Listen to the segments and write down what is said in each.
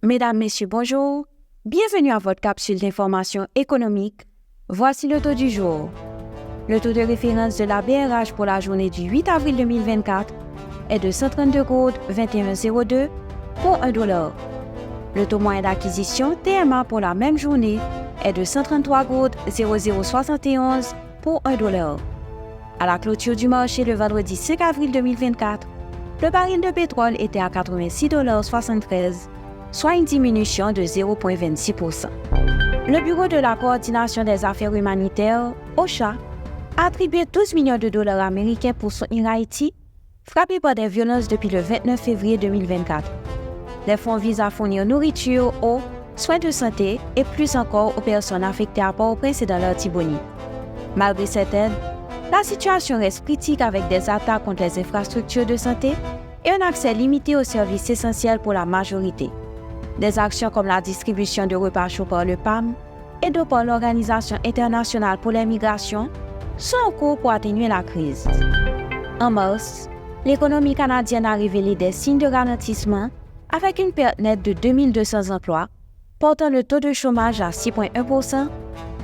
Mesdames, Messieurs, bonjour. Bienvenue à votre capsule d'information économique. Voici le taux du jour. Le taux de référence de la BRH pour la journée du 8 avril 2024 est de 132,2102 pour $1. Le taux moyen d'acquisition TMA pour la même journée est de 133,0071 pour $1. À la clôture du marché le vendredi 5 avril 2024, le baril de pétrole était à $86,73, soit une diminution de 0,26%. Le Bureau de la coordination des affaires humanitaires, OCHA, a attribué $12 millions américains pour soutenir Haïti, frappé par des violences depuis le 29 février 2024. Les fonds visent à fournir nourriture, eau, soins de santé et plus encore aux personnes affectées à Port-au-Prince et dans l'Artibonite. Malgré cette aide, la situation reste critique avec des attaques contre les infrastructures de santé et un accès limité aux services essentiels pour la majorité. Des actions comme la distribution de repas chauds par le PAM et par l'Organisation internationale pour les migrations sont en cours pour atténuer la crise. En mars, l'économie canadienne a révélé des signes de ralentissement avec une perte nette de 2200 emplois, portant le taux de chômage à 6,1%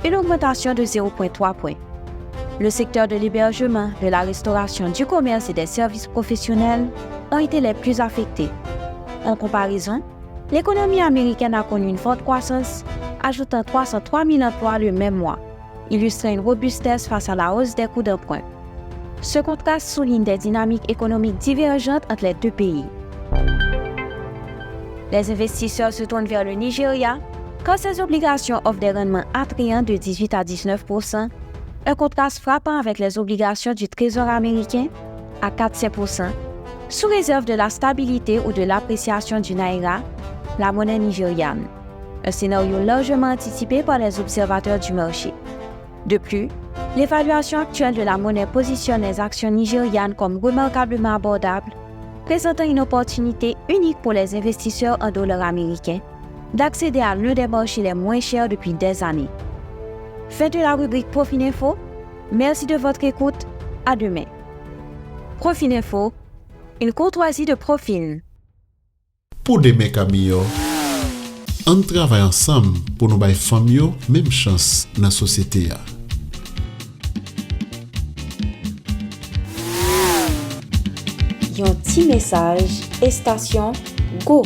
et une augmentation de 0,3 points. Le secteur de l'hébergement, de la restauration, du commerce et des services professionnels ont été les plus affectés. En comparaison, l'économie américaine a connu une forte croissance, ajoutant 303 000 emplois le même mois, illustrant une robustesse face à la hausse des coûts d'emprunt. Ce contraste souligne des dynamiques économiques divergentes entre les deux pays. Les investisseurs se tournent vers le Nigeria quand ses obligations offrent des rendements attrayants de 18 à 19%, un contraste frappant avec les obligations du Trésor américain à 4,7%, sous réserve de la stabilité ou de l'appréciation du Naira, la monnaie nigériane, un scénario largement anticipé par les observateurs du marché. De plus, l'évaluation actuelle de la monnaie positionne les actions nigérianes comme remarquablement abordables, présentant une opportunité unique pour les investisseurs en dollars américains d'accéder à l'un des marchés les moins chers depuis des années. Fin de la rubrique Profininfo. Merci de votre écoute. À demain. Profininfo, une courtoisie de Profil. Pour des mecs amis, on travaille ensemble pour nous bailler famille même chance dans la société. Yon petit message et station Go!